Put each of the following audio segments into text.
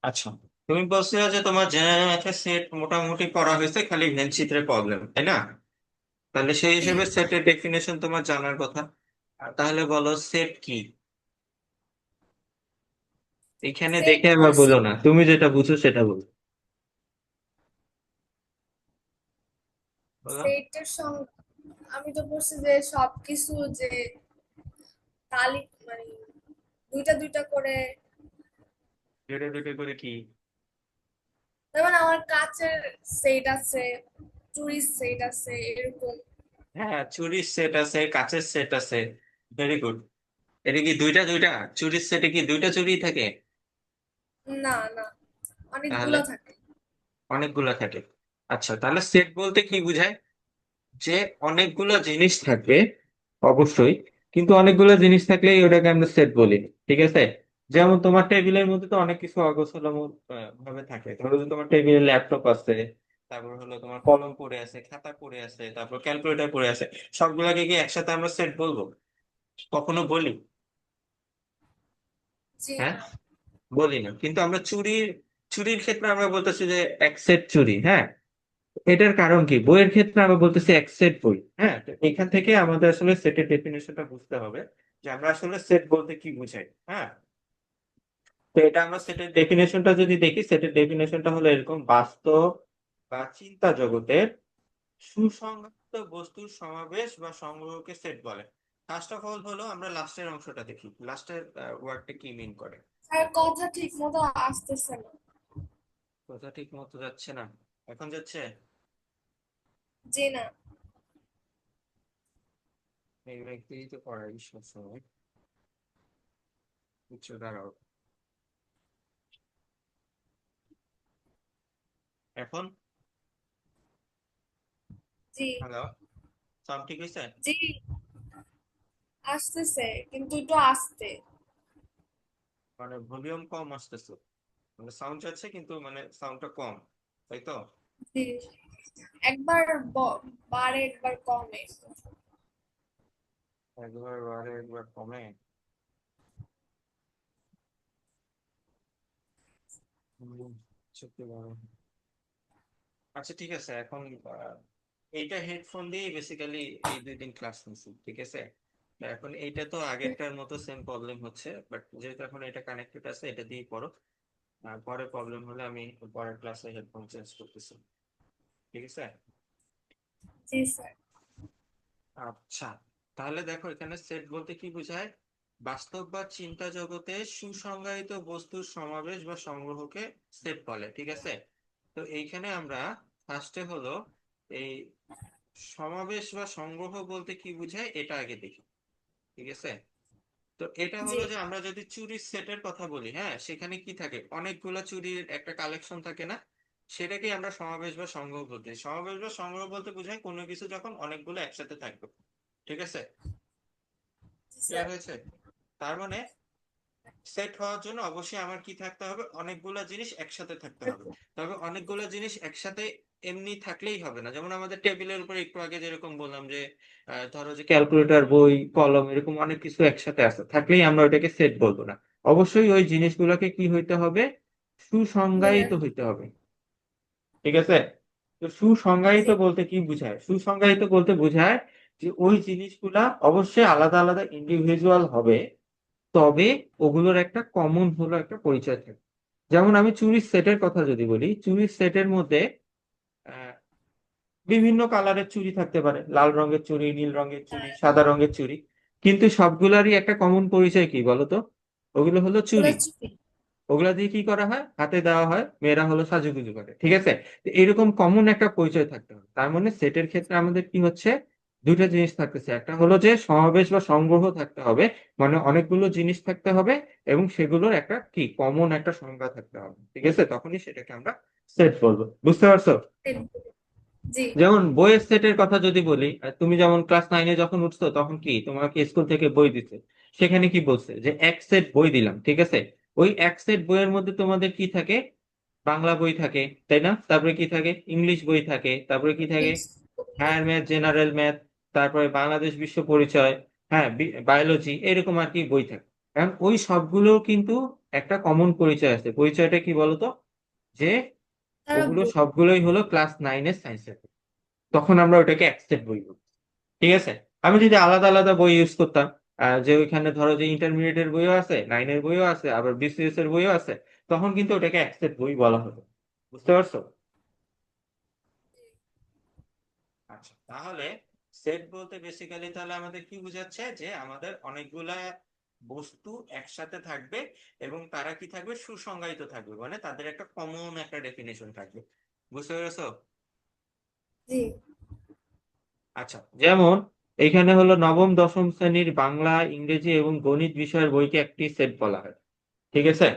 আচ্ছা, তুমি বলছিলে যে তোমার জেনারেল ম্যাথের সেট মোটামুটি করা হয়েছে, খালি ভেন চিত্রের প্রবলেম, তাই না? তাহলে সেই জি। হিসেবে সেটের ডেফিনেশন তোমার জানার কথা। তাহলে বলো সেট কি? এখানে সেট দেখে আবার হচ্ছে বলো না, তুমি যেটা বুঝো সেটা বলো। বলো। সেটের সঙ্গে আমি তো বলছি যে সবকিছু যে তালি মানে দুইটা দুইটা করে, দুটো দুটো করে কি? যেমন আমার কাচের সেট আছে, চুড়ির সেট আছে, এরকম। হ্যাঁ, চুরির সেট আছে, কাচের সেট আছে। Very good. এটা কি দুইটা দুইটা? চুরির সেটে কি দুইটা চুরি থাকে? না না, তাহলে অনেকগুলো থাকে। অনেকগুলা থাকে। আচ্ছা, তাহলে সেট বলতে কি বোঝায়? যে অনেকগুলো জিনিস থাকবে, অবশ্যই। কিন্তু অনেকগুলো জিনিস থাকলেই ওটাকে আমরা সেট বলি, ঠিক আছে? যেমন তোমার টেবিলের মধ্যে তো অনেক কিছু অগোছালো ভাবে থাকে। ধরো যে তোমার টেবিলে ল্যাপটপ আছে, তারপর হলো তোমার কলম পড়ে আছে, খাতা পড়ে আছে, তারপর ক্যালকুলেটর পড়ে আছে। সবগুলাকে কি একসাথে আমরা সেট বলবো? কখনো বলি? জি হ্যাঁ, না। বলি না। কিন্তু আমরা চুরির চুরির ক্ষেত্রে আমরা বলতেছি যে এক সেট চুরি, হ্যাঁ। এটার কারণ কি? বইয়ের ক্ষেত্রে আমরা বলতেছি এক সেট বই, হ্যাঁ। তো এখান থেকে আমাদের আসলে সেটের ডেফিনেশনটা বুঝতে হবে, যে আমরা আসলে সেট বলতে কি বুঝাই, হ্যাঁ। তো এটা আমরা সেটের ডেফিনেশনটা যদি দেখি, সেটের ডেফিনেশনটা হলো এরকম: বাস্তব বা চিন্তা জগতের সুসংহত বস্তুর সমাবেশ বা সংগ্রহকে সেট বলে। ফার্স্ট অফ অল হলো আমরা লাস্টের অংশটা দেখি, লাস্টের ওয়ার্ডটা কি মিন করে। স্যার কথা ঠিক মতো আসতেছে না। কথা ঠিক মতো যাচ্ছে না? এখন যাচ্ছে? জি না। এগুলো একটু তো করাই সবসময়। বুঝছো, দাঁড়াও। এখন? জি। হ্যালো, সাউন্ড ঠিক হয়েছে? জি, আসতেছে কিন্তু একটু আস্তে। মানে ভলিউম কম আসতেছে? মানে সাউন্ড যাচ্ছে কিন্তু মানে সাউন্ডটা কম, তাই তো? জি, একবার বাড়ে একবার কমে। একবার বাড়ে একবার কমে? হুম, সত্যি বড়। আচ্ছা ঠিক আছে, এখন এইটা হেডফোন দিয়ে বেসিক্যালি এই 2 দিন ক্লাস নিছি, ঠিক আছে? তো এখন এইটা তো আগেরটার মতো সেম প্রবলেম হচ্ছে, বাট যেহেতু এখন এটা কানেক্টেড আছে, এটা দিয়ে পড়ো। আর পরে প্রবলেম হলে আমি পরের ক্লাসে হেডফোন চেঞ্জ করতেছি, ঠিক আছে? জি স্যার। আচ্ছা, তাহলে দেখো এখানে সেট বলতে কি বোঝায়: বাস্তব বা চিন্তা জগতে সুসংজ্ঞায়িত বস্তুর সমাবেশ বা সংগ্রহকে সেট বলে, ঠিক আছে? তো এইখানে আমরা ফার্স্টে হলো এই সমাবেশ বা সংগ্রহ বলতে কি বোঝায় এটা আগে দেখি, ঠিক আছে? তো এটা জি। হলো যে আমরা যদি চুরির সেটের কথা বলি, হ্যাঁ, সেখানে কি থাকে? অনেকগুলা চুরির একটা কালেকশন থাকে না? সেটাকেই আমরা সমাবেশ বা সংগ্রহ বলতে, সমাবেশ বা সংগ্রহ বলতে বোঝায় কোনো কিছু যখন অনেকগুলো একসাথে থাকবে, ঠিক আছে? জি ক্লিয়ার স্যার। হয়েছে? তার মানে সেট হওয়ার জন্য অবশ্যই আমার কি থাকতে হবে? অনেকগুলা জিনিস একসাথে থাকতে হবে। তবে অনেকগুলা জিনিস একসাথে এমনি থাকলেই হবে না। যেমন আমাদের টেবিলের উপরে একটু আগে যেরকম বললাম যে ধরো যে ক্যালকুলেটর, বই, কলম, এরকম অনেক কিছু একসাথে আছে, থাকলেই আমরা ওটাকে সেট বলবো না। অবশ্যই ওই জিনিসগুলোকে কি হইতে হবে? মিলে। সুসংজ্ঞায়িত হইতে হবে, ঠিক আছে? তো সুসংজ্ঞায়িত জি। বলতে কি বোঝায়? সুসংজ্ঞায়িত বলতে বোঝায় যে ওই জিনিসগুলা অবশ্যই আলাদা আলাদা ইন্ডিভিজুয়াল হবে, তবে ওগুলোর একটা কমন হলো একটা পরিচয় থাকে। যেমন আমি চুরির সেটের কথা যদি বলি, চুরির সেটের মধ্যে আহ, বিভিন্ন কালারের চুড়ি থাকতে পারে, লাল রঙের চুড়ি, নীল রঙের চুড়ি, হ্যাঁ, সাদা রঙের চুড়ি। কিন্তু সবগুলারই একটা কমন পরিচয় কি বলতো? ওগুলো হলো ওগুলো চুড়ি। চুপি। ওগুলা দিয়ে কি করা হয়? হাতে দেওয়া হয়, মেয়েরা হলো সাজুগুজু করে, ঠিক আছে? তো এরকম কমন একটা পরিচয় থাকতে হবে। তার মানে সেটের ক্ষেত্রে আমাদের কি হচ্ছে? দুইটা জিনিস থাকতেছে। একটা হলো যে সমাবেশ বা সংগ্রহ থাকতে হবে, মানে অনেকগুলো জিনিস থাকতে হবে, এবং সেগুলোর একটা কি কমন একটা সংজ্ঞা থাকতে হবে, ঠিক আছে? তখনই সেটাকে আমরা সেট বলবো। বুঝতে পারছো? জি। যেমন বইয়ের সেটের কথা যদি বলি, তুমি যেমন ক্লাস 9-এ যখন উঠছো তখন কি তোমাকে স্কুল থেকে বই দিচ্ছে, সেখানে কি বলছে যে এক সেট বই দিলাম, ঠিক আছে? ওই এক সেট বইয়ের মধ্যে তোমাদের কি থাকে? বাংলা বই থাকে, তাই না? তারপরে কি থাকে? ইংলিশ বই থাকে, তারপরে কি থাকে? English. Higher math, general math, তারপরে বাংলাদেশ বিশ্ব পরিচয়, হ্যাঁ, বায়োলজি, এরকম আর কি বই থাকে। কারণ ওই সবগুলো কিন্তু একটা কমন পরিচয় আছে, পরিচয়টা কি বলতো? যে তারা ওগুলো সবগুলোই হলো ক্লাস 9-এর সায়েন্সের, তখন আমরা ওটাকে একসেট বই বলি। ঠিক আছে? আমি যদি আলাদা আলাদা বই ইউজ করতাম, যে ওইখানে ধরো যে ইন্টারমিডিয়েটের বইও আছে, 9-এর বইও আছে, আবার বিসিএস এর বইও আছে, তখন কিন্তু ওটাকে একসেট বই বলা হতো। বুঝতে পারছো? আচ্ছা, তাহলে সেট বলতে বেসিক্যালি তাহলে আমাদের কি বোঝাচ্ছে, যে আমাদের অনেকগুলা বস্তু একসাথে থাকবে এবং তারা কি থাকবে, সুসংজ্ঞায়িত থাকবে, মানে তাদের একটা কমন একটা ডেফিনেশন থাকবে। বুঝতে পেরেছো? জি আচ্ছা, যেমন এইখানে হলো নবম দশম শ্রেণীর বাংলা, ইংরেজি এবং গণিত বিষয়ের বইকে একটি সেট বলা হয়। ঠিক আছে?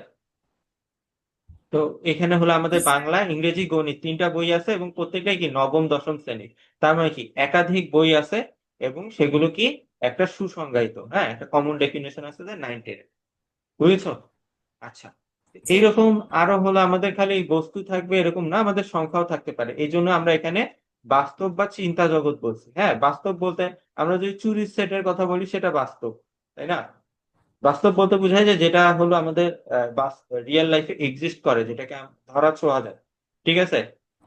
তো এখানে হলো জি আমাদের স্যার। বাংলা, ইংরেজি, গণিত তিনটা বই আছে এবং প্রত্যেকটাই কি নবম দশম শ্রেণীর। তার মানে কি একাধিক বই আছে এবং সেগুলো কি একটা সুসংজ্ঞায়িত, হ্যাঁ, একটা কমন ডেফিনেশন আছে যে 9-10। বুঝেছো? আচ্ছা, জি এইরকম আরো হলো আমাদের খালি বস্তু থাকবে এরকম না, আমাদের সংখ্যাও থাকতে পারে। এই জন্য আমরা এখানে বাস্তব বা চিন্তা জগৎ বলছি। হ্যাঁ, বাস্তব বলতে আমরা যদি চুরির সেটের কথা বলি সেটা বাস্তব, তাই না? বাস্তব বলতে বোঝায় যে যেটা হলো আমাদের রিয়েল লাইফে এক্সিস্ট করে, যেটাকে ধরা ছোঁয়া যায়। ঠিক আছে?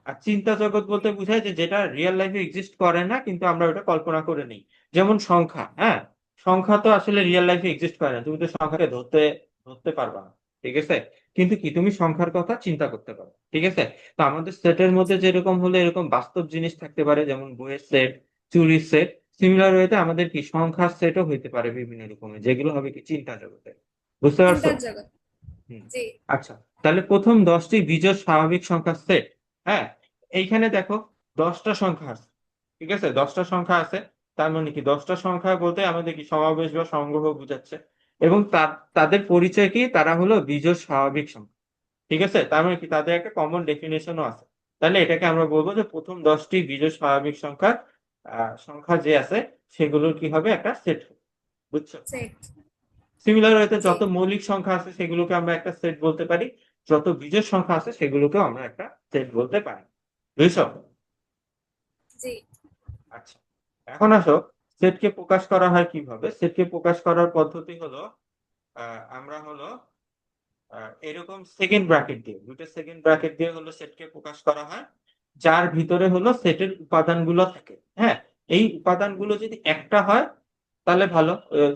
আর চিন্তা জগৎ বলতে বোঝায় যে যেটা রিয়েল লাইফে এক্সিস্ট করে না, কিন্তু আমরা ওটা কল্পনা করে নিই। যেমন সংখ্যা, হ্যাঁ, সংখ্যা তো আসলে রিয়েল লাইফে এক্সিস্ট করে না, তুমি তো সংখ্যাকে ধরতে ধরতে পারবা না। ঠিক আছে? কিন্তু কি তুমি সংখ্যার কথা চিন্তা করতে পারো। ঠিক আছে? তো আমাদের সেটের মধ্যে যেরকম হলে এরকম বাস্তব জিনিস থাকতে পারে, যেমন বইয়ের সেট, চুরির সেট, সিমিলার ওয়েতে আমাদের কি সংখ্যার সেটও হইতে পারে বিভিন্ন রকমের, যেগুলো হবে কি চিন্তা জগতে। বুঝতে পারছো? চিন্তার জগৎ। হুম। জি আচ্ছা, তাহলে প্রথম 10টি বিজোড় স্বাভাবিক সংখ্যার সেট। হ্যাঁ, এইখানে দেখো 10টা সংখ্যা আছে। ঠিক আছে? 10টা সংখ্যা আছে, তার মানে কি 10টা সংখ্যা বলতে আমাদের কি সমাবেশ বা সংগ্রহ বোঝাচ্ছে। এবং তাদের পরিচয় কি, তারা হলো বিজোড় স্বাভাবিক সংখ্যা। ঠিক আছে? তার মানে কি তাদের একটা কমন ডেফিনেশনও আছে। তাহলে এটাকে আমরা বলবো যে প্রথম 10টি বিজোড় স্বাভাবিক সংখ্যার সংখ্যা যে আছে সেগুলোর কি হবে, একটা সেট। বুঝছো? সেট। সিমিলার ওয়েতে জি যত মৌলিক সংখ্যা আছে সেগুলোকে আমরা একটা সেট বলতে পারি, যত বিজোড় সংখ্যা আছে সেগুলোকেও আমরা একটা সেট বলতে পারি। বুঝছো? জি আচ্ছা, এখন আসো, সেটকে প্রকাশ করা হয় কিভাবে। সেটকে প্রকাশ করার পদ্ধতি হলো, আমরা হলো এরকম সেকেন্ড ব্র্যাকেট দিয়ে, দুটো সেকেন্ড ব্র্যাকেট দিয়ে হলো সেটকে প্রকাশ করা হয়, যার ভিতরে হলো সেটের উপাদানগুলো থাকে। হ্যাঁ, এই উপাদানগুলো যদি একটা হয় তাহলে ভালো,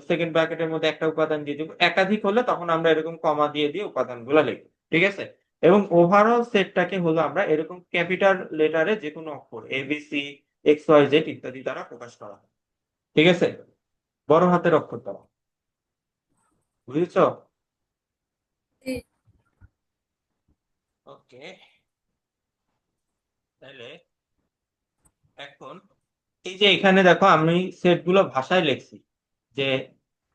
সেকেন্ড ব্র্যাকেটের মধ্যে একটা উপাদান দিয়ে দিব। একাধিক হলে তখন আমরা এরকম কমা দিয়ে দিয়ে উপাদানগুলো লিখব। ঠিক আছে? এবং ওভারঅল সেটটাকে হলো আমরা এরকম ক্যাপিটাল লেটারে যে কোনো অক্ষর ABC, XYZ ইত্যাদি দ্বারা প্রকাশ করা হয়। ঠিক আছে? বড় হাতের অক্ষর দ্বারা। বুঝেছো? জি ওকে, তাহলে এখন এই যে এখানে দেখো আমি সেট গুলো ভাষায় লিখছি, যে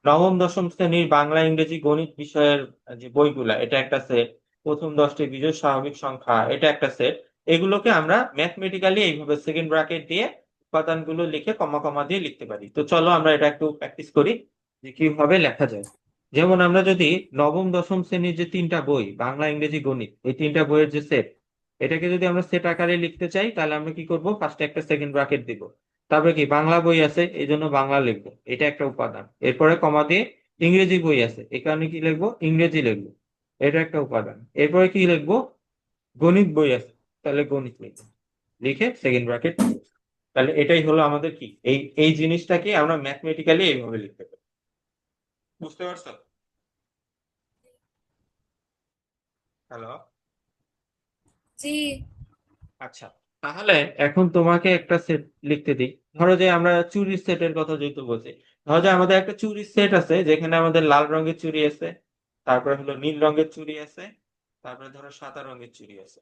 নবম দশম শ্রেণীর বাংলা, ইংরেজি, গণিত বিষয়ের যে বইগুলা, এটা একটা সেট। প্রথম 10টি বিজোড় স্বাভাবিক সংখ্যা, এটা একটা সেট। এগুলোকে আমরা ম্যাথমেটিক্যালি এইভাবে সেকেন্ড ব্র্যাকেট দিয়ে উপাদানগুলো লিখে কমা কমা দিয়ে লিখতে পারি। তো চলো আমরা এটা একটু প্র্যাকটিস করি যে কিভাবে লেখা যায়। যেমন আমরা যদি নবম দশম শ্রেণীর যে তিনটা বই, বাংলা, ইংরেজি, গণিত, এই তিনটা বইয়ের যে সেট, এটাকে যদি আমরা সেট আকারে লিখতে চাই তাহলে আমরা কি করব, ফার্স্টে একটা সেকেন্ড ব্র্যাকেট দিব। তারপরে কি বাংলা বই আছে এই জন্য বাংলা লিখবো, এটা একটা উপাদান। এরপরে কমা দিয়ে ইংরেজি বই আছে, এই কারণে কি লিখবো, ইংরেজি লিখবো, এটা একটা উপাদান। এরপরে কি লিখবো, গণিত বই আছে, তাহলে গণিত লিখবো, লিখে সেকেন্ড ব্র্যাকেট। তাহলে এটাই হলো আমাদের কি, এই এই জিনিসটাকে আমরা ম্যাথমেটিক্যালি এইভাবে লিখতে পারি। বুঝতে পারছো? হ্যালো? জি আচ্ছা, তাহলে এখন তোমাকে একটা সেট লিখতে দিই। ধরো যে আমরা চুরির সেটের কথা যেহেতু বলছি, ধরো যে আমাদের একটা চুরির সেট আছে যেখানে আমাদের লাল রঙের চুড়ি আছে, তারপরে হলো নীল রঙের চুড়ি আছে, তারপরে ধরো সাদা রঙের চুড়ি আছে,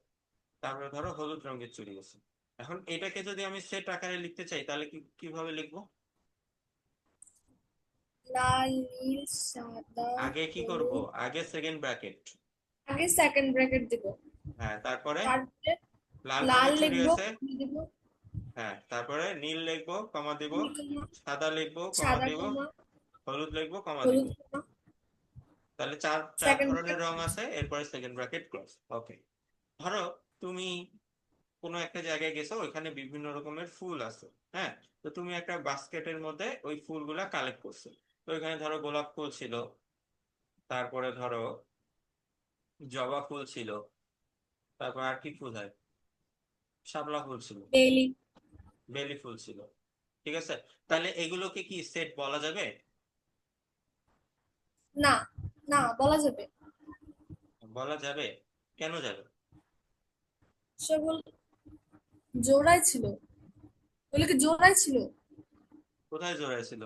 তারপরে ধরো হলুদ রঙের চুড়ি আছে। এখন এটাকে যদি আমি সেট আকারে লিখতে চাই তাহলে কিভাবে লিখবো? লাল নীল সাদা আগে কি করব, হলুদ। আগে সেকেন্ড ব্র্যাকেট। আগে সেকেন্ড ব্র্যাকেট দিব, হ্যাঁ, তারপরে তারপরে লাল লাল রঙের চুড়ি লিখবো, আছে। কমা দিব, হ্যাঁ, তারপরে নীল লিখবো, কমা দিব। নীল কমা, সাদা লিখবো, কমা সাদা দিব। কমা, হলুদ লিখবো, কমা দিব। হলুদ কমা, তাহলে চার চার সেকেন্ড ধরনের ব্র্যাকেট রং ক্লোজ। আছে, এরপরে সেকেন্ড ব্র্যাকেট ক্লোজ। ওকে, ধরো তুমি কোনো একটা জায়গায় গেছো, ওইখানে বিভিন্ন রকমের ফুল আছে। হ্যাঁ, তো তুমি একটা বাস্কেটের মধ্যে ওই ফুলগুলা কালেক্ট করছো। তো ওইখানে ধরো গোলাপ ফুল ছিল, তারপরে ধরো জবা ফুল ছিল, তারপর আর কি ফুল হয়? শাপলা ফুল ছিল, বেলি। বেলি ফুল ছিল। ঠিক আছে, তাহলে এগুলোকে কি সেট বলা যাবে? না, না বলা যাবে। বলা যাবে, কেন যাবে? সেগুলো জোড়ায় ছিল, ওগুলো কি জোড়ায় ছিল? কোথায় জোড়া ছিল?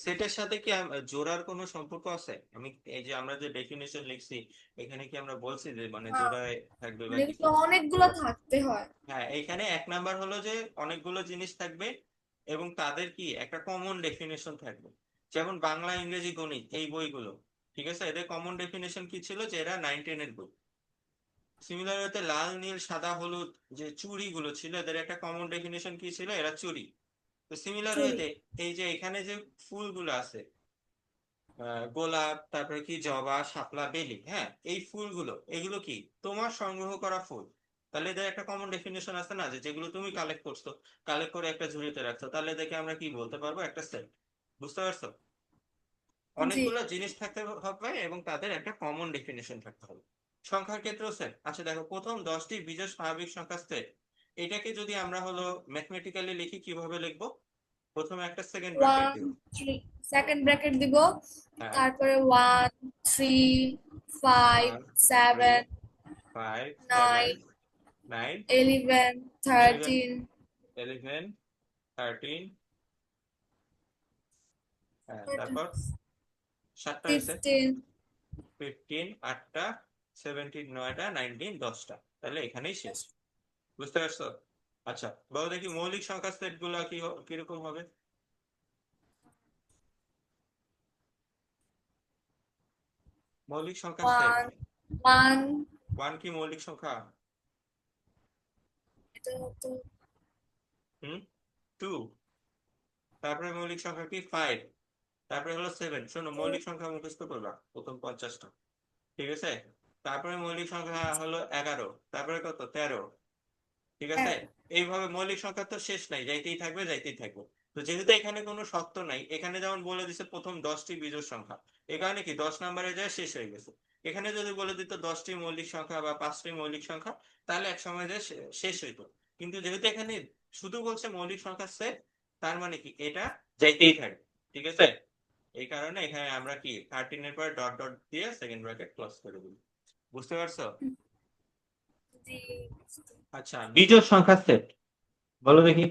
সেটের সাথে কি জোড়ার কোনো সম্পর্ক আছে? আমি এই যে আমরা যে ডেফিনেশন লিখছি, এখানে কি আমরা বলছি যে মানে না, জোড়ায় থাকবে বা মানে কিছু? এগুলো অনেকগুলো থাকতে হয়। হ্যাঁ, এইখানে এক নাম্বার হলো যে অনেকগুলো জিনিস থাকবে এবং তাদের কি একটা কমন ডেফিনেশন থাকবে। যেমন বাংলা, ইংরেজি, গণিত এই বইগুলো, ঠিক আছে, এদের কমন ডেফিনেশন কি ছিল? যে এরা 9-10 এর বই। সিমিলার হতে লাল, নীল, সাদা, হলুদ যে চুড়িগুলো ছিল, এদের একটা কমন ডেফিনেশন কি ছিল? এরা চুড়ি। তো সিমিলার চুরি। হতে এই যে এখানে যে ফুলগুলো আছে, গোলাপ, তারপরে কি জবা, শাপলা, বেলি, হ্যাঁ, এই ফুলগুলো এগুলো কি তোমার সংগ্রহ করা ফুল। তাহলে এদের একটা কমন ডেফিনেশন আছে না, যে যেগুলো তুমি কালেক্ট করছো, কালেক্ট করে একটা ঝুড়িতে রাখছো, তাহলে দেখে আমরা কি বলতে পারবো? একটা সেট। বুঝতে পারছো? জি। অনেকগুলো জিনিস থাকতে হবে এবং তাদের একটা কমন ডেফিনেশন থাকতে হবে। সংখ্যার ক্ষেত্রেও সেট। আচ্ছা দেখো, প্রথম 10টি বিজোড় স্বাভাবিক সংখ্যা সেট, এটাকে যদি আমরা হলো ম্যাথমেটিক্যালি লিখি, কিভাবে লিখবো? প্রথমে একটা সেকেন্ড ব্র্যাকেট ওয়ান দিব। থ্রি, সেকেন্ড ব্র্যাকেট দিব। হ্যাঁ, তারপরে 1 3 5 1 3 7 5 7 9 9 11 11 13 11 13, হ্যাঁ, তারপর 7টা হয়েছে, 15। 15, 8টা, 17, 9টা, 19, 10টা, তাহলে এখানেই শেষ। বুঝতে পারছো? আচ্ছা, বলো দেখি মৌলিক সংখ্যার সেট গুলা কিরকম হবে? মৌলিক সংখ্যার সেট। 1 1 ওয়ান কি মৌলিক সংখ্যা? এটা হতো হুম, 2। তারপরে মৌলিক সংখ্যা কি? 5। তারপরে হলো 7। শোনো, মৌলিক সংখ্যা মুখস্থ করবা প্রথম 50টা, ঠিক আছে? তারপরে মৌলিক সংখ্যা হলো 11, তারপরে কত? 13, ঠিক আছে? এক। এইভাবে মৌলিক সংখ্যা তো শেষ নাই, যাইতেই থাকবে, যাইতেই থাকবে। তো যেহেতু এখানে কোনো শর্ত নাই, এখানে যেমন বলে দিছে প্রথম 10টি বিজোড় সংখ্যা, এ কারণে কি 10 নম্বরে যায় শেষ হয়ে গেছে। এখানে যদি বলে দিত 10টি মৌলিক সংখ্যা বা 5টি মৌলিক সংখ্যা, তাহলে এক সময় যায় শেষ হইতো। কিন্তু যেহেতু এখানে শুধু বলছে মৌলিক সংখ্যার সেট, তার মানে কি এটা যাইতেই থাকবে, ঠিক আছে? এই কারণে এখানে আমরা কি 13 এর পর ডট ডট দিয়ে সেকেন্ড ব্র্যাকেট ক্লোজ করে দিই। বুঝতে পারছো? জি। আচ্ছা, বিজোড় সংখ্যার সেট বলো দেখি,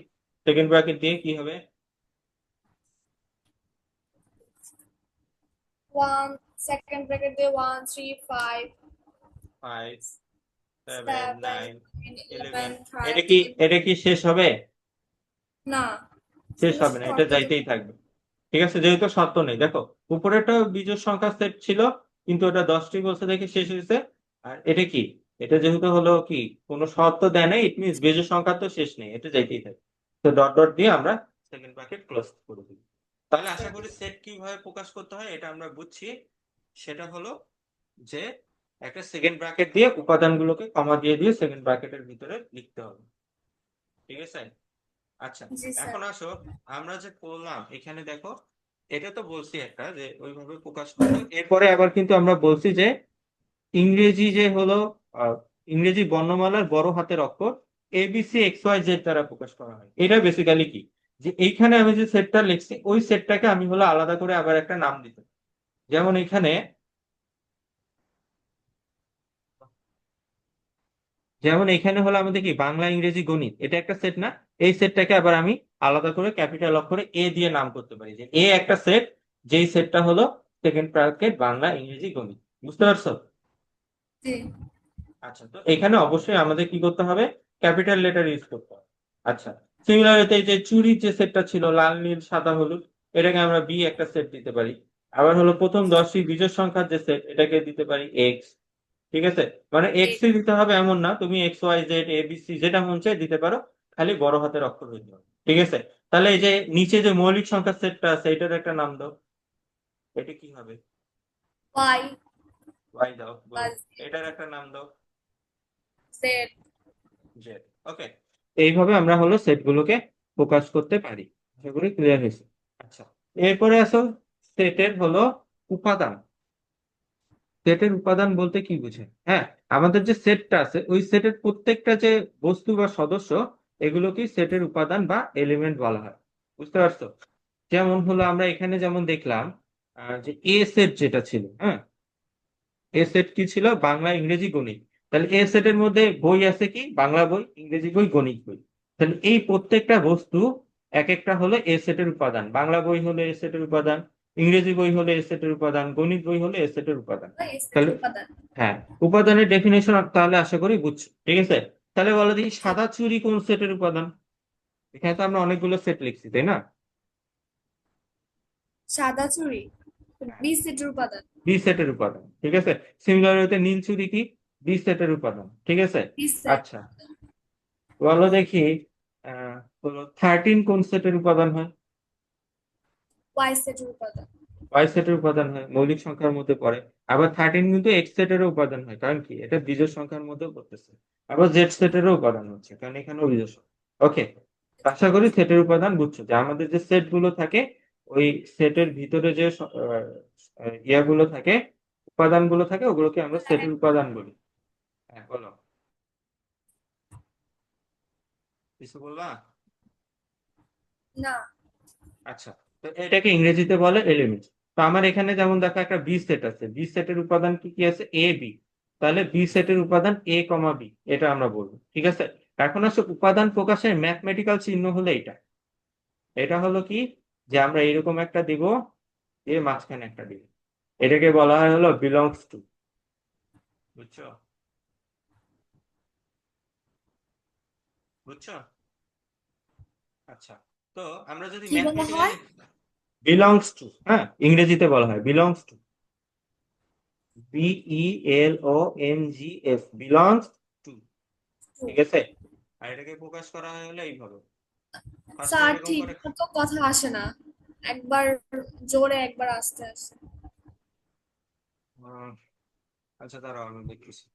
সেকেন্ড ব্র্যাকেট দিয়ে কি হবে? 1, সেকেন্ড ব্র্যাকেট দিয়ে 1 3 5 5, 7, 7 9, 11। 11 এটা কি 13। এটা কি শেষ হবে? না, শেষ কোনো হবে না, এটা শর্ত তো যাইতেই থাকবে। ঠিক আছে, যেহেতু শর্ত নেই, দেখো উপরেটা বিজোড় সংখ্যার সেট ছিল, কিন্তু ওটা 10টি বলছে দেখে শেষ হয়েছে। আর এটা কি, এটা যেহেতু হলো কি কোনো শর্ত দেয় নাই, ইট মিনস বিজোড় সংখ্যা তো শেষ নেই, এটা যাইতেই থাকবে। তো ডট ডট দিয়ে আমরা সেকেন্ড ব্র্যাকেট ক্লোজ করে দিই। তাহলে আশা করি সেট কিভাবে প্রকাশ করতে হয় এটা আমরা বুঝছি। সেটা হলো যে একটা সেকেন্ড ব্র্যাকেট দিয়ে উপাদানগুলোকে কমা দিয়ে দিয়ে সেকেন্ড ব্র্যাকেটের ভিতরে লিখতে হবে, ঠিক আছে? আচ্ছা, জি স্যার। এখন আসো, আমরা যে করলাম এখানে দেখো, এটা তো বলছি একটা যে ওইভাবে প্রকাশ করতে। এরপরে আবার কিন্তু আমরা বলছি যে ইংরেজি যে হলো আহ, ইংরেজি বর্ণমালার বড় হাতের অক্ষর ABCXYZ দ্বারা প্রকাশ করা হয়। এটা বেসিক্যালি কি, যে এইখানে আমি যে সেটটা লিখছি ওই সেটটাকে আমি হলো আলাদা করে আবার একটা নাম দিতে। যেমন এখানে, হলো আমাদের কি বাংলা, ইংরেজি, গণিত, এটা একটা সেট না? এই সেটটাকে আবার আমি আলাদা করে ক্যাপিটাল অক্ষরে এ দিয়ে নাম করতে পারি, যে এ একটা সেট, যেই সেটটা হলো সেকেন্ড ব্র্যাকেট বাংলা, ইংরেজি, গণিত। বুঝতে পারছো? জি। আচ্ছা, তো এখানে অবশ্যই আমাদের কি করতে হবে? ক্যাপিটাল লেটার ইউজ করতে হবে। আচ্ছা, সিমিলারলি এই যে চুরির যে সেটটা ছিল লাল, নীল, সাদা, হলুদ, এটাকে আমরা বি একটা সেট দিতে পারি। আবার হলো প্রথম 10টি বিজোড় সংখ্যার যে সেট, এটাকে দিতে পারি এক্স। ঠিক আছে, মানে এক্স ই দিতে হবে এমন না, তুমি XYZ ABC যেটা মন চায় দিতে পারো, খালি বড় হাতের অক্ষর হইতে হবে, ঠিক আছে? তাহলে এই যে নিচে যে মৌলিক সংখ্যার সেটটা আছে এটার একটা নাম দাও। এটা কি হবে? ওয়াই ওয়াই দাও, বা গুড। এটার একটা নাম দাও। জেড। জেড। ওকে, এইভাবে আমরা হলো সেট গুলোকে প্রকাশ করতে পারি। আশা করি ক্লিয়ার হয়েছে। আচ্ছা, এরপরে আসো সেটের হলো উপাদান। সেটের উপাদান বলতে কি বুঝে? হ্যাঁ, আমাদের যে সেটটা আছে ওই সেটের প্রত্যেকটা যে বস্তু বা সদস্য, এগুলোকেই সেটের উপাদান বা এলিমেন্ট বলা হয়। বুঝতে পারছো? যেমন হলো আমরা এখানে যেমন দেখলাম যে এ সেট যেটা ছিল, হ্যাঁ, এ সেট কি ছিল? বাংলা, ইংরেজি, গণিত। তাহলে এ সেটের মধ্যে বই আছে কি? বাংলা বই, ইংরেজি বই, গণিত বই। তাহলে এই প্রত্যেকটা বস্তু এক একটা হলো এ সেটের উপাদান। বাংলা বই হলো এ সেটের উপাদান, ইংরেজি বই হলো এ সেটের উপাদান, গণিত বই হলো এ সেটের উপাদান। এই সেটের তাহলে উপাদান। হ্যাঁ, উপাদানের ডেফিনেশন তাহলে আশা করি বুঝছো, ঠিক আছে? তাহলে বলো দেখি, জি। সাদা চুড়ি কোন সেটের উপাদান? এখানে তো আমরা অনেকগুলো সেট লিখছি, তাই না? সাদা চুড়ি হ্যাঁ, বি সেটের উপাদান। বি সেটের উপাদান, ঠিক আছে। সিমিলার হতে নীল চুড়ি কি? বি সেটের উপাদান, ঠিক আছে। বি সেট আচ্ছা, বলো দেখি, বলো 13 কোন সেটের উপাদান হয়? ওয়াই সেটের উপাদান। ওয়াই সেটের উপাদান হয়, মৌলিক সংখ্যার মধ্যে পড়ে। আবার 13 কিন্তু এক্স সেটেরও উপাদান হয়, কারণ কি এটা বিজোড় সংখ্যার মধ্যেও পড়তেছে। আবার জেড সেটেরও উপাদান হচ্ছে, কারণ এখানেও বিজোড় সংখ্যা। ওকে, আশা করি সেটের উপাদান বুঝছো, যে আমাদের যে সেট গুলো থাকে ওই সেটের ভিতরে যে ইয়াগুলো থাকে, উপাদান গুলো থাকে, ওগুলোকে আমরা হ্যাঁ। সেটের উপাদান বলি। হ্যাঁ, বলো, কিছু বলবা? না। আচ্ছা, তো এটাকে ইংরেজিতে বলে এলিমেন্ট। তো আমার এখানে যেমন দেখো একটা বি সেট আছে, বি সেটের উপাদান কি কি আছে? A B. তাহলে বি সেটের উপাদান এ কমা বি, এটা আমরা বলবো, ঠিক আছে। এখন আসলে উপাদান প্রকাশের ম্যাথমেটিক্যাল চিহ্ন হলো এটা। এটা হলো কি, যে আমরা এরকম একটা দিব, এর মাঝখানে একটা দিব। এটাকে বলা হয় হলো বিলংস টু। বুঝছো? বুঝছো? আচ্ছা, তো আমরা যদি কি বলা হয়? ম্যাথমেটিক্যালি, বিলংস টু, হ্যাঁ, ইংরেজিতে বলা হয় belongs to, BELONGS, belongs to, ঠিক আছে। আর এটাকে প্রকাশ করা হয় হলো এইভাবে, ফার্স্টে স্যার এরকম ঠিক করে। মতো কথা আসে না, একবার জোরে একবার আস্তে আসে। আহ, আচ্ছা, দাঁড়াও আমি দেখতেছি।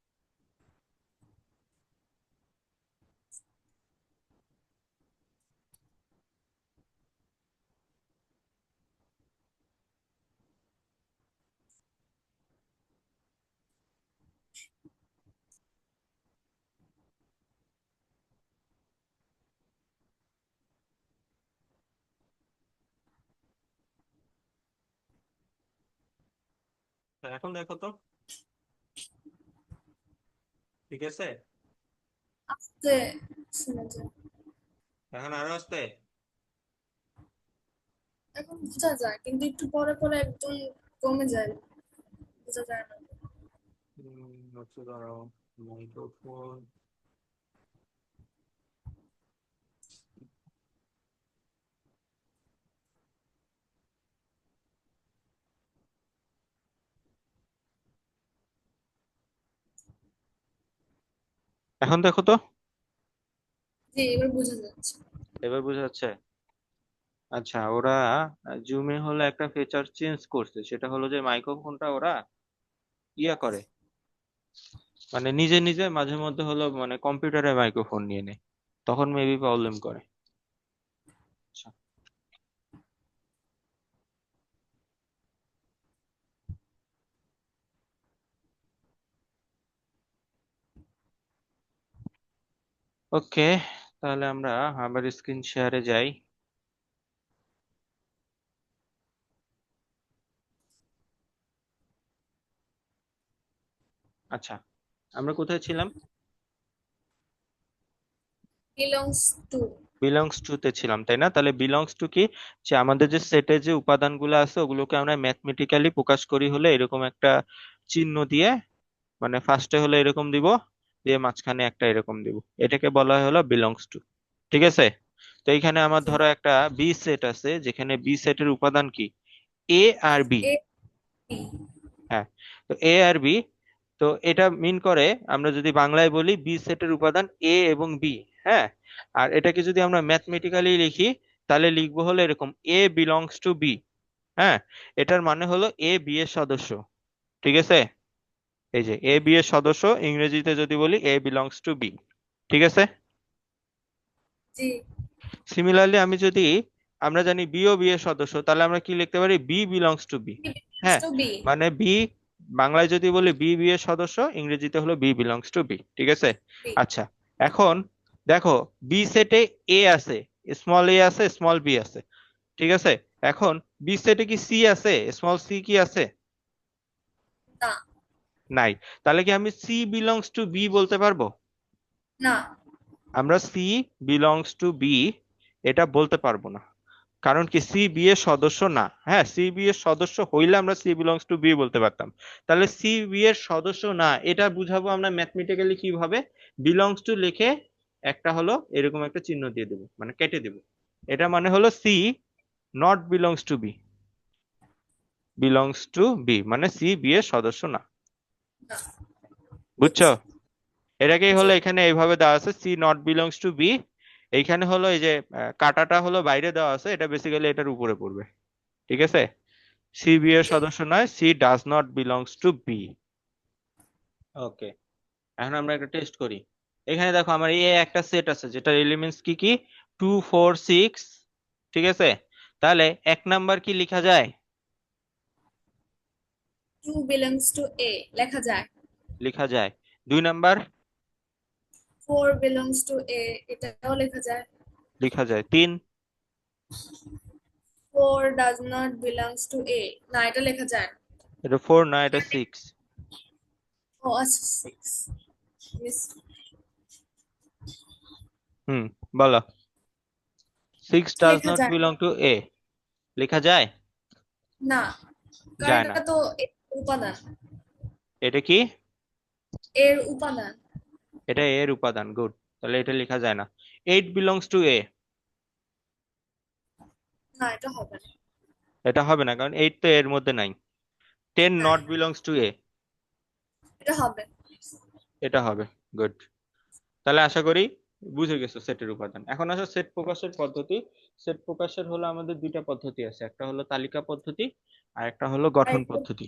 তো এখন দেখো তো, ঠিক আছে। আস্তে শুনে যায়। এখন আরো আসতে, এখন বোঝা যায় কিন্তু একটু পরে পরে একদম কমে যায়, বোঝা যায় না। হচ্ছে দাঁড়াও, মাইক্রোফোন। এখন দেখো তো, জি, এবার বোঝা যাচ্ছে। এবার বোঝা যাচ্ছে। আচ্ছা, ওরা জুমে হলো একটা ফিচার চেঞ্জ করছে, সেটা হলো যে মাইক্রোফোনটা ওরা ইয়া করে, মানে নিজে নিজে মাঝে মধ্যে হলো মানে কম্পিউটারে মাইক্রোফোন নিয়ে নেয়, তখন মেবি প্রবলেম করে। আচ্ছা, ওকে, তাহলে আমরা আবার স্ক্রিন শেয়ারে যাই। আচ্ছা, আমরা কোথায় ছিলাম? Belongs to. বিলংস টু তে ছিলাম, তাই না? তাহলে বিলংস টু কি, যে আমাদের যে সেটে যে উপাদানগুলো আছে ওগুলোকে আমরা ম্যাথমেটিক্যালি প্রকাশ করি হলে এরকম একটা চিহ্ন দিয়ে, মানে ফার্স্টে হলো এরকম দিব, দিয়ে মাঝখানে একটা এরকম দিব, এটাকে বলা হয় হলো বিলংস টু, ঠিক আছে। তো এইখানে আমার জি। ধরো একটা বি সেট আছে, যেখানে বি সেটের উপাদান কি? এ আর বি। A B. হ্যাঁ, তো এ আর বি, তো এটা মিন করে, আমরা যদি বাংলায় বলি বি সেটের উপাদান এ এবং বি। হ্যাঁ, আর এটাকে যদি আমরা ম্যাথমেটিক্যালি লিখি, তাহলে লিখবো হলো এরকম, এ বিলংস টু বি। হ্যাঁ, এটার মানে হলো এ বি এর সদস্য, ঠিক আছে। এই যে এ বি এর সদস্য, ইংরেজিতে যদি বলি এ বিলংস টু বি, ঠিক আছে। জি। সিমিলারলি আমি যদি, আমরা জানি বি ও বি এর সদস্য, তাহলে আমরা কি লিখতে পারি? B belongs to B. B belongs হ্যাঁ, টু বি। মানে বি বাংলায় যদি বলি বি বি এর সদস্য, ইংরেজিতে হলো বি বিলংস টু বি, ঠিক আছে? বি। আচ্ছা, এখন দেখো বি সেটে এ আছে, স্মল এ আছে, স্মল বি আছে, ঠিক আছে? এখন বি সেটে কি সি আছে, স্মল সি কি আছে? না। নাই। তাহলে কি আমি সি বিলংস টু বি বলতে পারবো? না। আমরা সি বিলংস টু বি এটা বলতে পারবো না, কারণ কি সি বি এর সদস্য না। হ্যাঁ, সি বি এর সদস্য হইলে আমরা সি বিলংস টু বি বলতে পারতাম। তাহলে সি বি এর সদস্য না, এটা বুঝাবো আমরা ম্যাথমেটিক্যালি কিভাবে? বিলংস টু লিখে একটা হলো এরকম একটা চিহ্ন দিয়ে দেবো, মানে কেটে দেবো। এটা মানে হলো C not belongs to B, belongs to B মানে সি বি এর সদস্য না। না। বুঝছো? বুঝছি। এটাকেই জি। হলো এখানে এইভাবে দেওয়া আছে, C not belongs to B. এইখানে হলো এই যে কাটাটা হলো বাইরে দেওয়া আছে, এটা বেসিক্যালি এটার উপরে পড়বে, ঠিক আছে? সি বি এর জি। সদস্য নয়, C does not belongs to B. Okay, এখন আমরা একটা টেস্ট করি। এখানে দেখো আমার এ একটা সেট আছে যেটার এলিমেন্টস কি কি, 2 4 6, ঠিক আছে? তাহলে এক নাম্বার কি লেখা যায়? টু বিলংস টু এ লেখা যায়। লেখা যায়। 2 number four belongs to A এটাও লেখা যায়। লেখা যায়। 3 four does not belongs to A, না এটা লেখা যায় না। এটা 4 না, এটা 6। ও আচ্ছা, সিক্স মিস। হুম, বলো। 6 ডাজ লেখা নট যায় বিলং টু এ লেখা যায়? না, কারণ যায় না। এটা তো এর উপাদান। এটা কি? এর উপাদান। এটা এ এর উপাদান, গুড। তাহলে এটা লেখা যায় না। 8 বিলংস টু এ, না এটা হবে না। এটা হবে না, কারণ 8 তো এর মধ্যে নাই। 10 নাই, নট বিলংস টু এ, এটা হবে। এটা হবে, গুড। তাহলে আশা করি বুঝে গেছো সেটের উপাদান। এখন আসো সেট প্রকাশের পদ্ধতি। সেট প্রকাশের হলো আমাদের দুইটা পদ্ধতি আছে, একটা হলো তালিকা পদ্ধতি আর একটা হলো গঠন আরেকটা পদ্ধতি,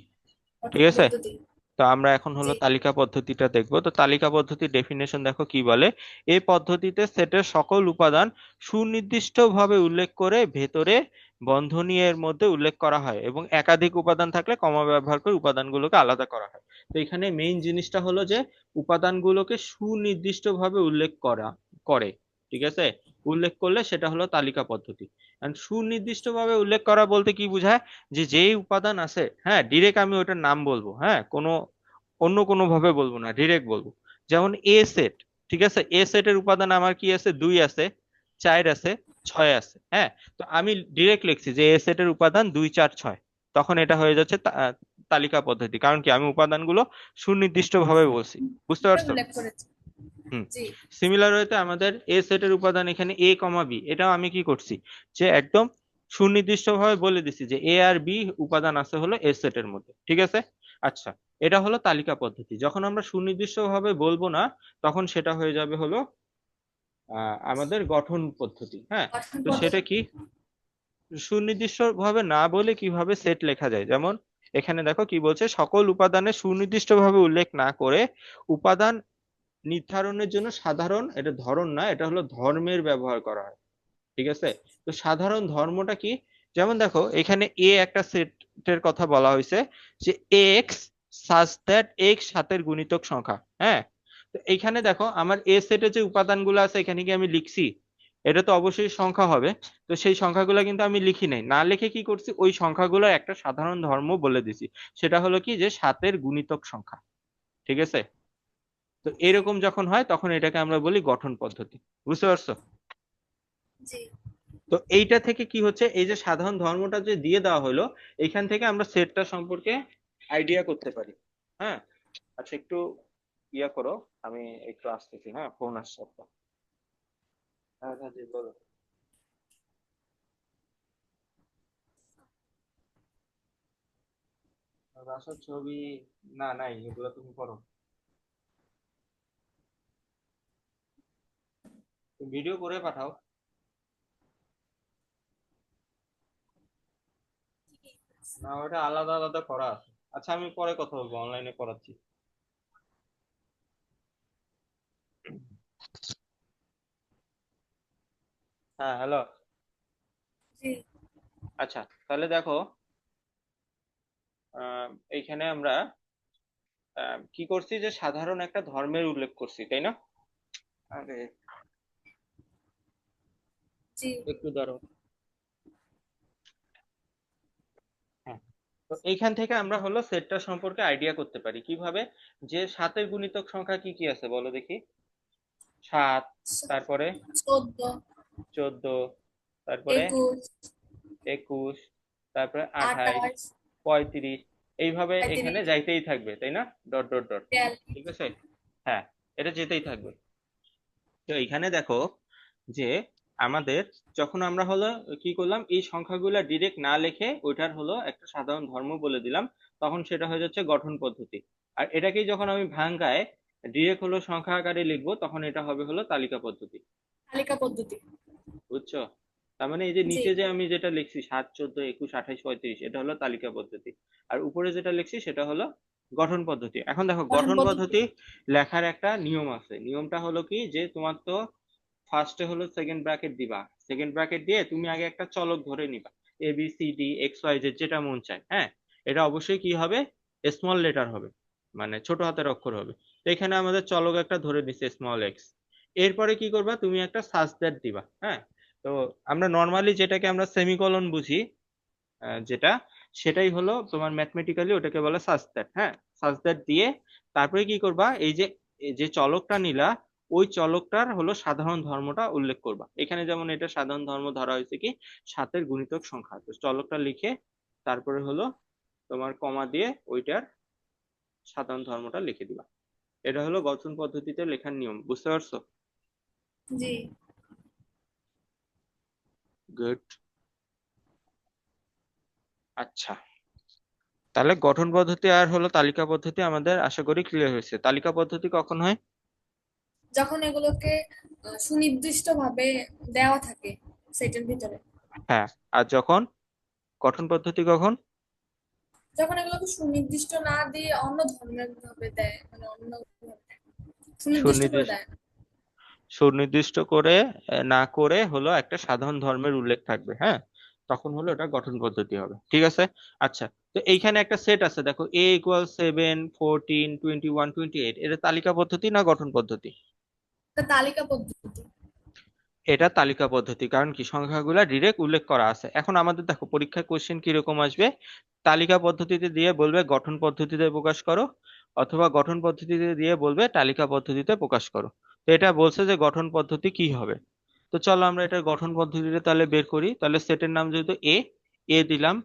ঠিক গঠন আছে? পদ্ধতি। তো আমরা এখন হলো জি। তালিকা পদ্ধতিটা দেখবো। তো তালিকা পদ্ধতির ডেফিনেশন দেখো কি বলে। এই পদ্ধতিতে সেটের সকল উপাদান সুনির্দিষ্টভাবে উল্লেখ করে ভেতরে বন্ধনী এর মধ্যে উল্লেখ করা হয়, এবং একাধিক উপাদান থাকলে কমা ব্যবহার করে উপাদানগুলোকে আলাদা করা হয়। তো এখানে মেইন জিনিসটা হলো যে উপাদানগুলোকে সুনির্দিষ্টভাবে উল্লেখ করা করে, ঠিক আছে? উল্লেখ করলে সেটা হলো তালিকা পদ্ধতি। আর সুনির্দিষ্টভাবে উল্লেখ করা বলতে কি বোঝায়? যে যেই উপাদান আছে, হ্যাঁ, ডিরেক্ট আমি ওটার নাম বলবো, হ্যাঁ, কোনো অন্য কোনো ভাবে বলবো না, ডিরেক্ট বলবো। যেমন এ সেট, ঠিক আছে? এ সেটের উপাদান আমার কি আছে? 2 আছে, 4 আছে, 6 আছে, হ্যাঁ। তো আমি ডিরেক্ট লিখছি যে এ সেটের উপাদান 2 4 6, তখন এটা হয়ে যাচ্ছে তালিকা পদ্ধতি, কারণ কি আমি উপাদানগুলো সুনির্দিষ্ট ভাবে বলছি। বুঝতে এটা পারছো? উল্লেখ করেছি। হুম। জি। সিমিলার ওয়েতে আমাদের এ সেটের উপাদান এখানে এ কমা বি, এটাও আমি কি করছি? যে একদম সুনির্দিষ্ট ভাবে বলে দিছি যে এ আর বি উপাদান আছে হলো এ সেটের মধ্যে, ঠিক আছে? আচ্ছা, এটা হলো তালিকা পদ্ধতি। যখন আমরা সুনির্দিষ্ট ভাবে বলবো না, তখন সেটা হয়ে যাবে হলো আমাদের গঠন পদ্ধতি, হ্যাঁ। গঠন তো সেটা পদ্ধতি। কি? সুনির্দিষ্ট ভাবে না বলে কিভাবে সেট লেখা যায়, যেমন এখানে দেখো কি বলছে, সকল উপাদানের সুনির্দিষ্ট ভাবে উল্লেখ না করে উপাদান নির্ধারণের জন্য সাধারণ, এটা ধরন না, এটা হলো ধর্মের ব্যবহার করা হয়, ঠিক আছে? তো সাধারণ ধর্মটা কি? যেমন দেখো এখানে এ একটা সেটের কথা বলা হয়েছে, যে এক্স সাচ দ্যাট এক্স 7-এর গুণিতক সংখ্যা, হ্যাঁ। তো এইখানে দেখো আমার এ সেটে যে উপাদানগুলো আছে, এখানে কি আমি লিখছি? এটা তো অবশ্যই সংখ্যা হবে। তো সেই সংখ্যাগুলো কিন্তু আমি লিখি নাই, না লিখে কি করছি, ওই সংখ্যাগুলোর একটা সাধারণ ধর্ম বলে দিছি। সেটা হলো কি, যে 7-এর গুণিতক সংখ্যা, ঠিক আছে? তো এরকম যখন হয় তখন এটাকে আমরা বলি গঠন পদ্ধতি। বুঝতে পারছো? জি। তো এইটা থেকে কি হচ্ছে, এই যে সাধারণ ধর্মটা যে দিয়ে দেওয়া হলো, এইখান থেকে আমরা সেটটা সম্পর্কে আইডিয়া করতে পারি, হ্যাঁ। আচ্ছা, একটু ইয়া করো, আমি একটু আসতেছি, হ্যাঁ, ফোন আসছে একটা। হ্যাঁ হ্যাঁ, জি, বলো। বাসার ছবি? না, নাই, এগুলো তুমি করো। ভিডিও করে পাঠাও। না, ওটা আলাদা আলাদা করা আছে। আচ্ছা, আমি পরে কথা বলবো, অনলাইনে করাচ্ছি। হ্যাঁ, হ্যালো। জি। আচ্ছা, তাহলে দেখো, এইখানে আমরা কি করছি যে সাধারণ একটা ধর্মের উল্লেখ করছি, তাই না? আরে জি। একটু দাঁড়াও। হ্যাঁ, তো এইখান থেকে আমরা হলো সেটটা সম্পর্কে আইডিয়া করতে পারি কিভাবে, যে সাতের গুণিতক সংখ্যা কি কি আছে বলো দেখি। সাত, তারপরে 14, 14, তারপরে 21, 21, তারপরে 28, 28, 35, এইভাবে এখানে 35, যাইতেই থাকবে, তাই না? Dot dot dot. 42। ঠিক আছে, হ্যাঁ, এটা যেতেই থাকবে। তো এখানে দেখো যে আমাদের যখন আমরা হলো কি করলাম, এই সংখ্যাগুলো ডিরেক্ট না লিখে ওইটার হলো একটা সাধারণ ধর্ম বলে দিলাম, তখন সেটা হয়ে যাচ্ছে গঠন পদ্ধতি। আর এটাকেই যখন আমি ভাঙায় ডিরেক্ট হলো সংখ্যা আকারে লিখবো, তখন এটা হবে হলো তালিকা পদ্ধতি। তালিকা পদ্ধতি। বুঝছো? তার মানে এই যে জি। নিচে যে আমি যেটা লিখছি 7, 14, 21, 28, 35, এটা হলো তালিকা পদ্ধতি। আর উপরে যেটা লিখছি সেটা হলো গঠন পদ্ধতি। এখন দেখো গঠন গঠন পদ্ধতি। পদ্ধতি লেখার একটা নিয়ম আছে। নিয়মটা হলো কি, যে তোমার তো ফার্স্টে হলো সেকেন্ড ব্র্যাকেট দিবা, সেকেন্ড ব্র্যাকেট দিয়ে তুমি আগে একটা চলক ধরে নিবা, ABCD XYZ যেটা মন চায়, হ্যাঁ। এটা অবশ্যই কি হবে, স্মল লেটার হবে, মানে ছোট হাতের অক্ষর হবে। তো এখানে আমাদের চলক একটা ধরে নিচ্ছে স্মল x। এরপরে কি করবা, তুমি একটা সাজ দ্যাট দিবা, হ্যাঁ। তো আমরা নর্মালি যেটাকে আমরা সেমিকোলন বুঝি, যেটা, সেটাই হলো তোমার ম্যাথমেটিক্যালি ওটাকে বলে সাজ দ্যাট, হ্যাঁ। সাজ দ্যাট দিয়ে তারপরে কি করবা, এই যে চলকটা নিলা, ওই চলকটার হলো সাধারণ ধর্মটা উল্লেখ করবা। এখানে যেমন এটা সাধারণ ধর্ম ধরা হয়েছে কি, সাতের গুণিতক সংখ্যা, তো চলকটা লিখে তারপরে হলো তোমার কমা দিয়ে ওইটার সাধারণ ধর্মটা লিখে দিবা। এটা হলো গঠন পদ্ধতিতে লেখার নিয়ম, বুঝতে পারছো? জি। গুড। আচ্ছা, তাহলে গঠন পদ্ধতি আর হলো তালিকা পদ্ধতি আমাদের আশা করি ক্লিয়ার হয়েছে। তালিকা পদ্ধতি কখন হয়? যখন এগুলোকে সুনির্দিষ্টভাবে দেওয়া থাকে সেটার ভিতরে। হ্যাঁ। আর যখন গঠন পদ্ধতি কখন? যখন এগুলোকে সুনির্দিষ্ট না দিয়ে অন্য ধর্মের ভাবে দেয়, মানে অন্য ভাবে দেয়। সুনির্দিষ্ট করে সুনির্দিষ্ট দেয় না। সুনির্দিষ্ট করে না করে হলো একটা সাধারণ ধর্মের উল্লেখ থাকবে, হ্যাঁ, তখন হলো এটা গঠন পদ্ধতি হবে। ঠিক আছে। আচ্ছা, তো এইখানে একটা সেট আছে দেখো, A=7, 14, 21, 28, এটা তালিকা পদ্ধতি না গঠন পদ্ধতি? এটা তালিকা পদ্ধতি। এটা তালিকা পদ্ধতি, কারণ কি সংখ্যাগুলা ডিরেক্ট উল্লেখ করা আছে। এখন আমাদের দেখো পরীক্ষার কোশ্চেন কিরকম আসবে, তালিকা পদ্ধতিতে দিয়ে বলবে গঠন পদ্ধতিতে প্রকাশ করো, অথবা গঠন পদ্ধতিতে দিয়ে বলবে তালিকা পদ্ধতিতে প্রকাশ করো। তো এটা বলছে যে গঠন পদ্ধতি কি হবে। তো চলো আমরা এটা গঠন পদ্ধতিতে তাহলে বের করি। তাহলে সেটের নাম যেহেতু এ, এ দিলাম,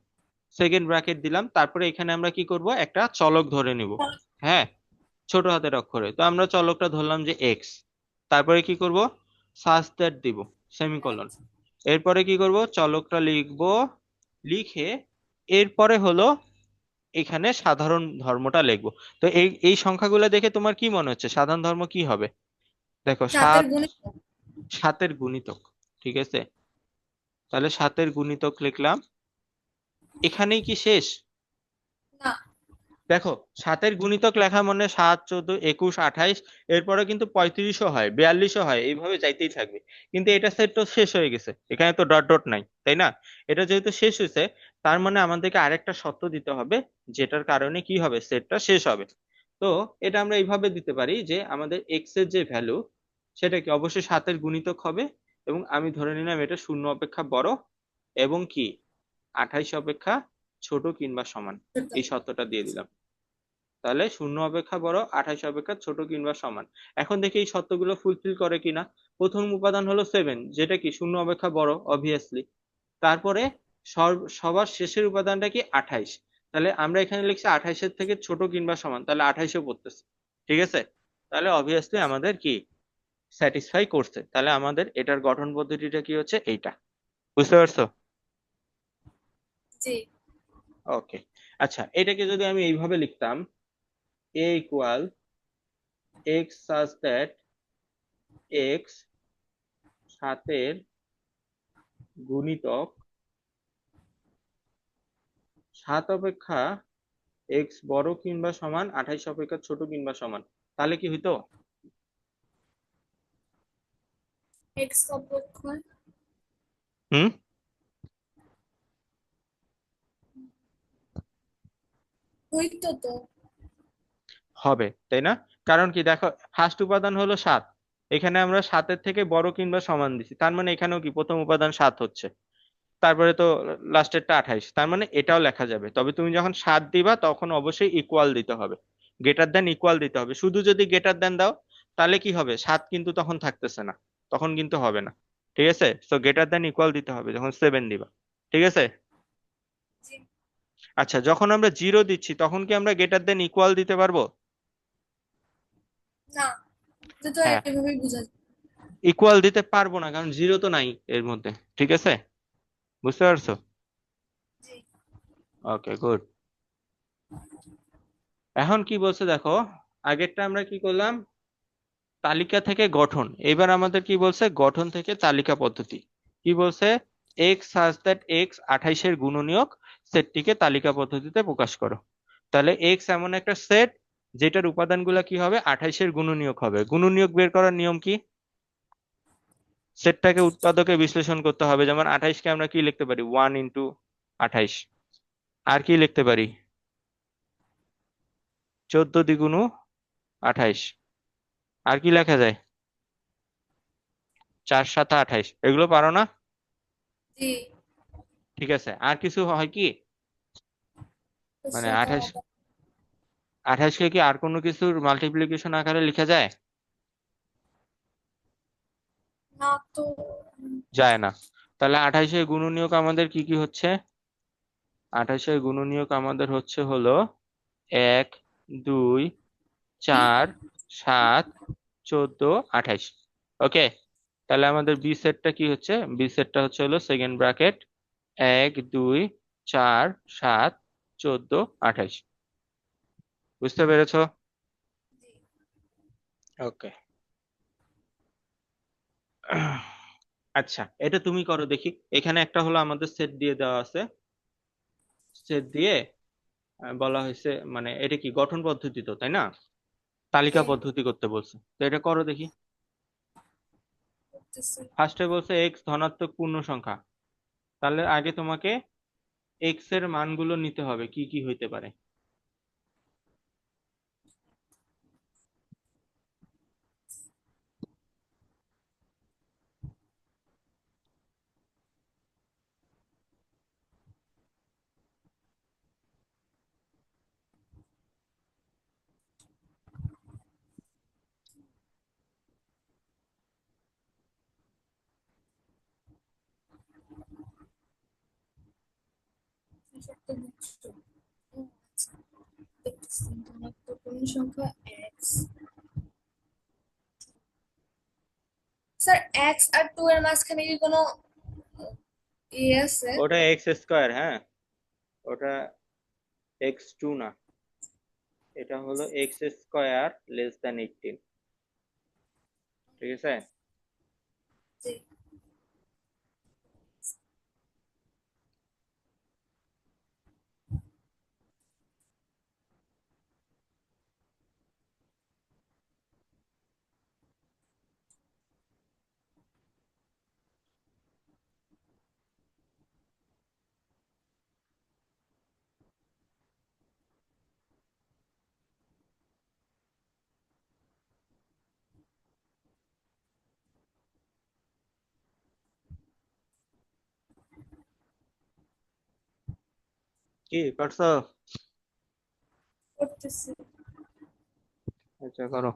সেকেন্ড ব্র্যাকেট দিলাম, তারপরে এখানে আমরা কি করব, একটা চলক ধরে নিব, হ্যাঁ, ছোট হাতের অক্ষরে। তো আমরা চলকটা ধরলাম যে এক্স, তারপরে কি করব, সাজ দ্যাট দিব, সেমিকোলন। এরপরে কি করব, চলকটা লিখব, লিখে এরপরে হলো এখানে সাধারণ ধর্মটা লিখবো। তো এই এই সংখ্যাগুলো দেখে তোমার কি মনে হচ্ছে সাধারণ ধর্ম কি হবে? দেখো সাতের সাত, গুণে। সাতের গুণিতক, ঠিক আছে। তাহলে সাতের গুণিতক লিখলাম, এখানেই কি শেষ? না। দেখো, সাতের গুণিতক লেখা মানে 7, 14, 21, 28, এরপরে কিন্তু 35ও হয়, 42ও হয়, এইভাবে যাইতেই থাকবে। কিন্তু এটা সেট তো শেষ হয়ে গেছে, এখানে তো ডট ডট নাই, তাই না? এটা যেহেতু শেষ হয়েছে, তার মানে আমাদেরকে আরেকটা শর্ত দিতে হবে, যেটার কারণে কি হবে, সেটটা শেষ হবে। তো এটা আমরা এইভাবে দিতে পারি যে আমাদের এক্স এর যে ভ্যালু, সেটা কি অবশ্যই সাতের গুণিতক হবে, এবং আমি ধরে নিলাম এটা শূন্য অপেক্ষা বড়, এবং কি 28 অপেক্ষা ছোট কিংবা সমান, এই শর্তটা দিয়ে দিলাম। তাহলে শূন্য অপেক্ষা বড়, 28 অপেক্ষা ছোট কিংবা সমান। এখন দেখি এই শর্তগুলো ফুলফিল করে কিনা। প্রথম উপাদান হলো 7, যেটা কি শূন্য অপেক্ষা বড় অবভিয়াসলি। তারপরে সবার শেষের উপাদানটা কি 28, তাহলে আমরা এখানে লিখছি 28-এর থেকে ছোট কিংবা সমান, তাহলে 28-ও পড়তেছে। ঠিক আছে, তাহলে অবভিয়াসলি আমাদের কি স্যাটিসফাই করছে, তাহলে আমাদের এটার গঠন পদ্ধতিটা কি হচ্ছে এইটা। বুঝতে পারছো? জি। ওকে। আচ্ছা, এটাকে যদি আমি এইভাবে লিখতাম, A=x such that x সাতের গুণিতক 7 অপেক্ষা x বড় কিংবা সমান 28 অপেক্ষা ছোট কিংবা সমান, তাহলে কি হইতো? এক্স অপেক্ষা হুম, হইতো তো। হবে, তাই না? কারণ কি দেখো, ফার্স্ট উপাদান হলো 7, এখানে আমরা 7-এর থেকে বড় কিংবা সমান দিছি, তার মানে এখানেও কি প্রথম উপাদান 7 হচ্ছে, তারপরে তো লাস্টেরটা 28, তার মানে এটাও লেখা যাবে। তবে তুমি যখন 7 দিবা তখন অবশ্যই ইকুয়াল দিতে হবে, গ্রেটার দেন ইকুয়াল দিতে হবে। শুধু যদি গ্রেটার দেন দাও তাহলে কি হবে, 7 কিন্তু তখন থাকতেছে না, তখন কিন্তু হবে না। ঠিক আছে, তো গ্রেটার দেন ইকুয়াল দিতে হবে যখন 7 দিবা। ঠিক আছে। জি। আচ্ছা, যখন আমরা 0 দিচ্ছি তখন কি আমরা গ্রেটার দেন ইকুয়াল দিতে পারবো? না, এটা তো হ্যাঁ, এভাবেই বোঝা যায়। ইকুয়াল দিতে পারবো না, কারণ 0 তো নাই এর মধ্যে। ঠিক আছে, বুঝতে পারছো? জি। ওকে, গুড। এখন কি বলছে দেখো, আগেরটা আমরা কি করলাম, তালিকা থেকে গঠন, এবার আমাদের কি বলছে, গঠন থেকে তালিকা পদ্ধতি। কি বলছে, এক্স সাজ দ্যাট এক্স 28-এর গুণনীয়ক সেটটিকে তালিকা পদ্ধতিতে প্রকাশ করো। তাহলে এক্স এমন একটা সেট যেটার উপাদানগুলো কি হবে, 28-এর গুণনীয়ক হবে। গুণনীয়ক বের করার নিয়ম কি, সেটটাকে উৎপাদকে বিশ্লেষণ করতে হবে। যেমন 28-কে আমরা কি লিখতে পারি, 1 × 28। আর কি লিখতে পারি, 14 × 28। আর কি লেখা যায়, 4 × 7 = 28। এগুলো পারো না? জি। ঠিক আছে, আর কিছু হয় কি, মানে সেটা 28কে কি আর কোনো কিছুর মাল্টিপ্লিকেশন আকারে লেখা যায়? না তো। যায় না। তাহলে 28-এর গুণনীয়ক আমাদের কি কি হচ্ছে, 28-এর গুণনীয়ক আমাদের হচ্ছে হলো 1, 2, 4, 7, 14, 28। ওকে, তাহলে আমাদের বি সেটটা কি হচ্ছে, বি সেটটা হচ্ছে হলো সেকেন্ড ব্র্যাকেট 1, 2, 4, 7, 14, 28। বুঝতে পেরেছো? জি। ওকে। আচ্ছা, এটা তুমি করো দেখি। এখানে একটা হলো আমাদের সেট দিয়ে দেওয়া আছে, সেট দিয়ে বলা হয়েছে, মানে এটা কি গঠন পদ্ধতি তো, তাই না? তালিকা জি, পদ্ধতি করতে বলছে, তো এটা করো দেখি। করতেছি। ফার্স্টে বলছে এক্স ধনাত্মক পূর্ণ সংখ্যা, তাহলে আগে তোমাকে এক্স এর মানগুলো নিতে হবে, কি কি হইতে পারে। এসব তো বুঝছো। ও আচ্ছা, দেখতেছি ধনাত্মক পূর্ণ সংখ্যা এক্স। স্যার, এক্স আর টু এর মাঝখানে কি কোনো ইয়ে আছে? ওটা এক্স স্কোয়ার, হ্যাঁ, ওটা x2 না, এটা হলো x² < 18। ঠিক আছে। জি। কি করছো? করতেছি। আচ্ছা, করো।